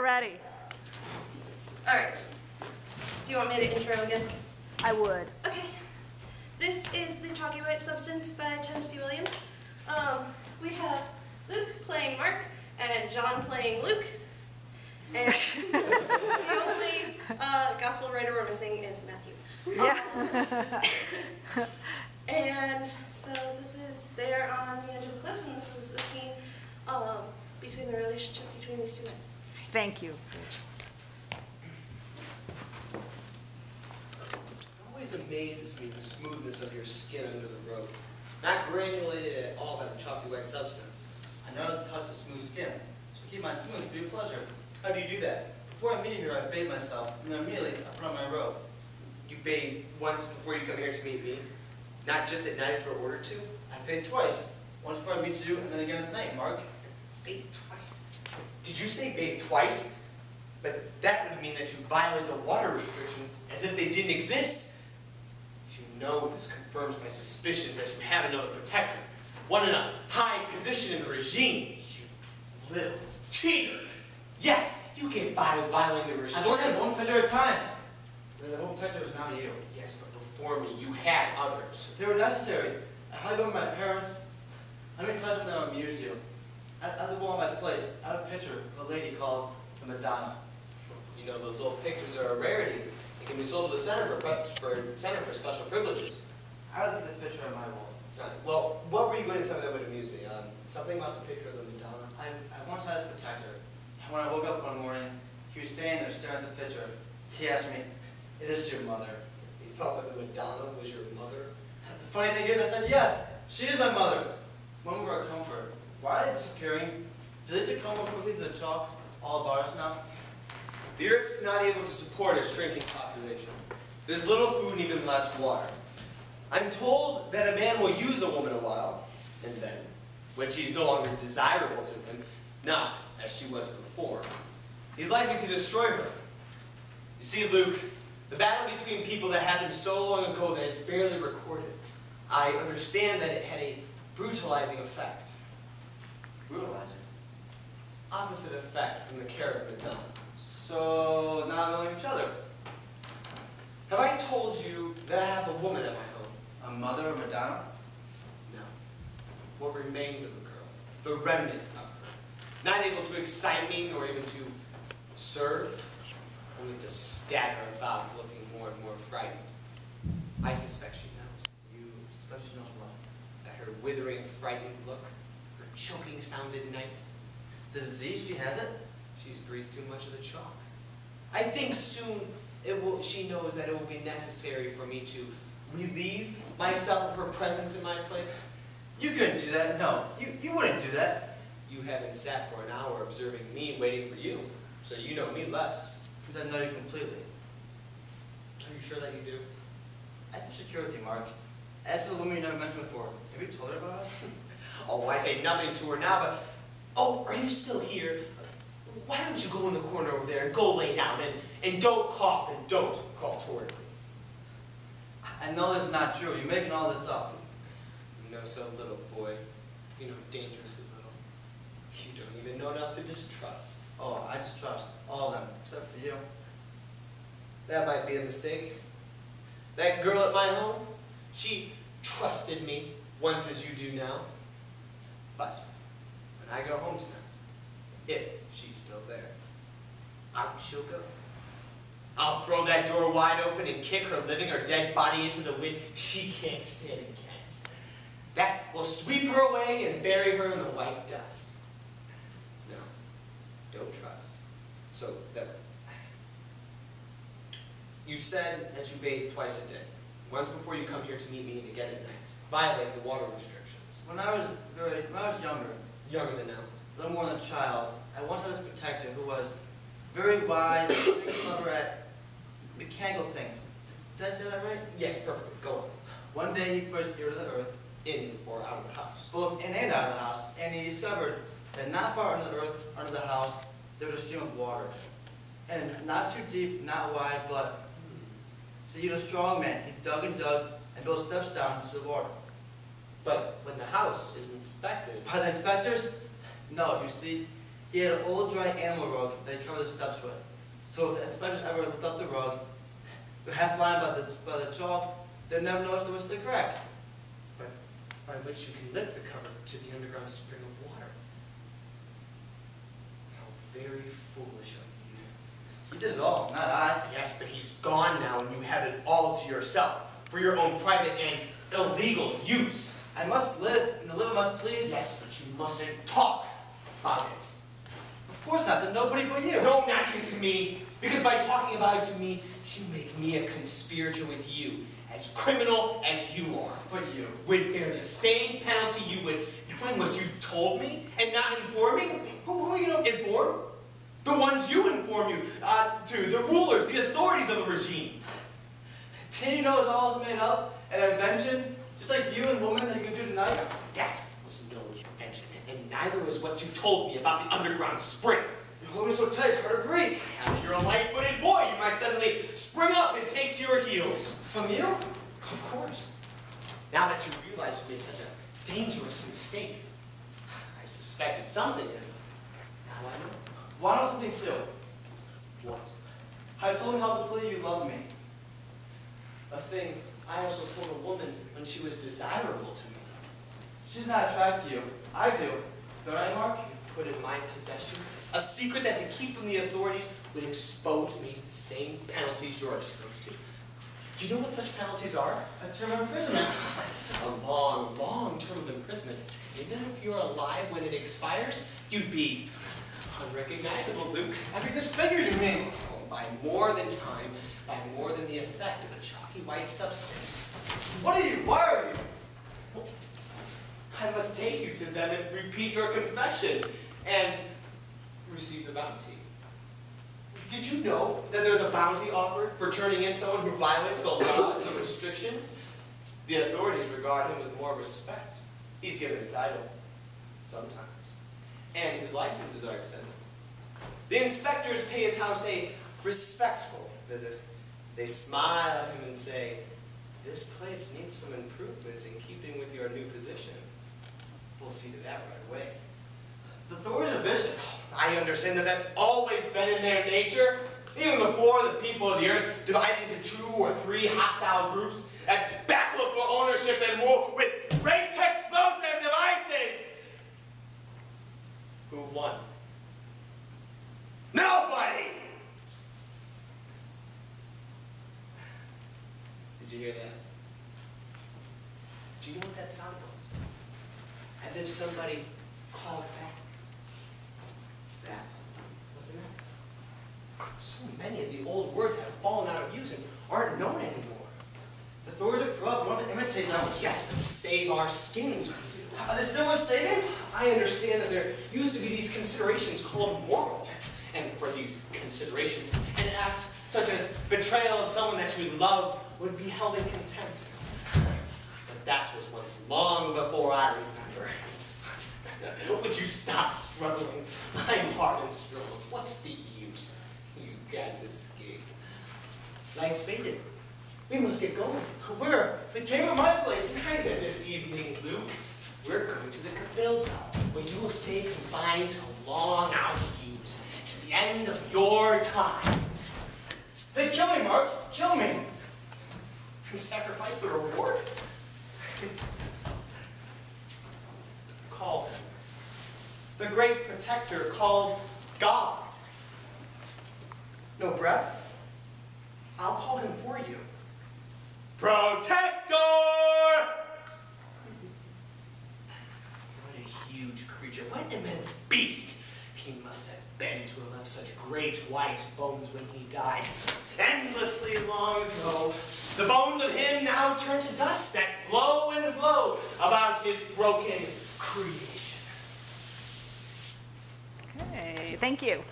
ready. All right. Do you want me to intro again? I would. Okay. This is the Chalky White Substance by Tennessee Williams. We have Luke playing Mark and John playing Luke. And the only gospel writer we're missing is Matthew. Yeah. And so they're on the edge of a cliff, and this is a scene between the relationship between these two men. Thank you. Always amazes me the smoothness of your skin under the robe. Not granulated at all by the chalky white substance. I know how to touch a smooth skin, so keep mine smooth for your pleasure. How do you do that? Before I meet you here, I bathe myself, and then immediately I put on my robe. You bathe once before you come here to meet me? Not just at night as we're ordered to? I bathe twice. Once before I meet you, and then again at night, Mark. Bathe twice? Did you say bathe twice? But that would mean that you violate the water restrictions as if they didn't exist. You know this confirms my suspicions that you have another protector. One in a high position in the regime. You little cheater. Yes, you get by with violating the restrictions. I've only had one pleasure at a time. The whole pleasure was now you. Yes, but before me, you had others. If they were necessary, I held with my parents. I made pleasure that would amuse you. At the wall of my place, I had a picture of a lady called the Madonna. You know, those old pictures are a rarity. They can be sold to the Center for Special Privileges. I would leave the picture on my wall. Well, what were you going to tell me that would amuse me? Something about the picture of the Madonna? I once had his protector, and when I woke up one morning, he was standing there staring at the picture. He asked me, "Is this your mother?" You felt that the Madonna was your mother? The funny thing is, I said, "Yes, she is my mother." When we were at comfort, why are they disappearing? Do they succumb more quickly to the chalk all about us now? The Earth's not able to support a shrinking population. There's little food and even less water. I'm told that a man will use a woman a while, and then, when she's no longer desirable to him, not as she was before, he's likely to destroy her. You see, Luke, the battle between people that happened so long ago that it's barely recorded, I understand that it had a brutalizing effect. Brutalizing. Opposite effect from the care of Madonna. So, now knowing each other. Have I told you that I have a woman at my home? A mother of Madonna? No. What remains of a girl. The remnant of her. Not able to excite me nor even to serve. Only to stagger about looking more and more frightened. I suspect she knows. You suspect she knows what? That her withering, frightened look, her choking sounds at night. The disease, she has it? She's breathed too much of the chalk. I think soon she knows that it will be necessary for me to relieve myself of her presence in my place. You couldn't do that. No, you wouldn't do that. You haven't sat for an hour observing me waiting for you, so you know me less. Since I know you completely. Are you sure that you do? I feel secure with you, Mark. As for the woman you never mentioned before, have you told her about us? Oh, I say nothing to her now, but... Oh, are you still here? Why don't you go in the corner over there and go lay down and don't cough and don't cough toward me. I know this is not true. You're making all this up. You know so little, boy. You know dangerously little. You don't even know enough to distrust. Oh, I distrust all of them, except for you. That might be a mistake. That girl at my home, she trusted me once as you do now. But when I go home tonight, if she's still there, out she'll go. I'll throw that door wide open and kick her living or dead body into the wind. She can't stand against. That will sweep her away and bury her in the white dust. No, don't trust. So, there. You said that you bathe twice a day. Once before you come here to meet me and again at night. Violating the water restrictions. When I was younger, Younger than now. a little more than a child, I once had this protector who was very wise, very clever at mechanical things. Did I say that right? Yes, perfectly. Go on. One day he put his ear to the earth, In or out of the house. both in and out of the house, and he discovered that not far under the earth, under the house, there was a stream of water. And not too deep, not wide, but see, he was a strong man. He dug and built steps down into the water. But when the house is inspected... By the inspectors? No, you see, he He had an old dry animal rug that he covered the steps with. So if the inspectors ever lift up the rug, they're half blind by the chalk, they'd never notice there was the crack. But by which you can lift the cover to the underground spring of water. How very foolish of you. He did it all, not I. Yes, but he's gone now and you have it all to yourself for your own private and illegal use. I must live, and the liver must please. Yes, but you mustn't talk about it. Of course not, then nobody but you. No, not even to me. Because by talking about it to me, you make me a conspirator with you. As criminal as you are. But you. Would bear the same penalty you would doing what you've told me and not informing. Who are you to inform? The ones you inform you to, the rulers, the authorities of the regime. Didn't you know it's all made up, an invention? Just like you and the woman that you can do tonight? That was no invention, and neither was what you told me about the underground spring. You're holding me so tight, it's hard to breathe. Now that you're a light-footed boy, you might suddenly spring up and take to your heels. From you? Of course. Now that you realize you made such a dangerous mistake, I suspected something, and now I know. Well, I know something too. What? How you told me how completely you love me. A thing I also told a woman when she was desirable to me. She's not attracted to you. I do. Don't I, Mark? You put in my possession a secret that to keep from the authorities would expose me to the same penalties you're exposed to. Do you know what such penalties are? A term of imprisonment. A long, long term of imprisonment. Even if you're alive when it expires, you'd be unrecognizable, Luke. I think this figure you mean. Oh, by more than time, by more than the effect of a chalky white substance. What are you? Why are you? I must take you to them and repeat your confession and receive the bounty. Did you know that there's a bounty offered for turning in someone who violates the law and the restrictions? The authorities regard him with more respect. He's given a title, sometimes, and his licenses are extended. The inspectors pay his house a respectful visit. They smile at him and say, "This place needs some improvements in keeping with your new position." We'll see to that right away. The authorities are vicious. I understand that that's always been in their nature, even before the people of the earth divided into 2 or 3 hostile groups and battled for ownership and rule with great explosive devices. Who won? Nobody! Did you hear that? Do you know what that sound was? As if somebody called back. That, wasn't it? So many of the old words have fallen out of use and aren't known anymore. The authorities are corrupt. We want to imitate them. Yes, but to save our skins, we do. Are they still worth saving? I understand that there used to be these considerations called moral. And for these considerations, an act such as betrayal of someone that you love would be held in contempt. But that was once long before I remember. Would you stop struggling? I'm hard and strong. What's the use? You can't escape. Lights faded. We must get going. Where? They came at my place. Kinda this evening, Luke. We're going to the Capital Tower, where you will stay confined to long out use, to the end of your time. They kill me, Mark. Kill me. And sacrifice the reward? Call him. The great protector called God. No breath? I'll call him for you. Protector! What a huge creature. What an immense beast. He must have been to have left such great white bones when he died. Endlessly long ago. The bones of him now turn to dust that glow and glow about his broken creation. Okay, thank you.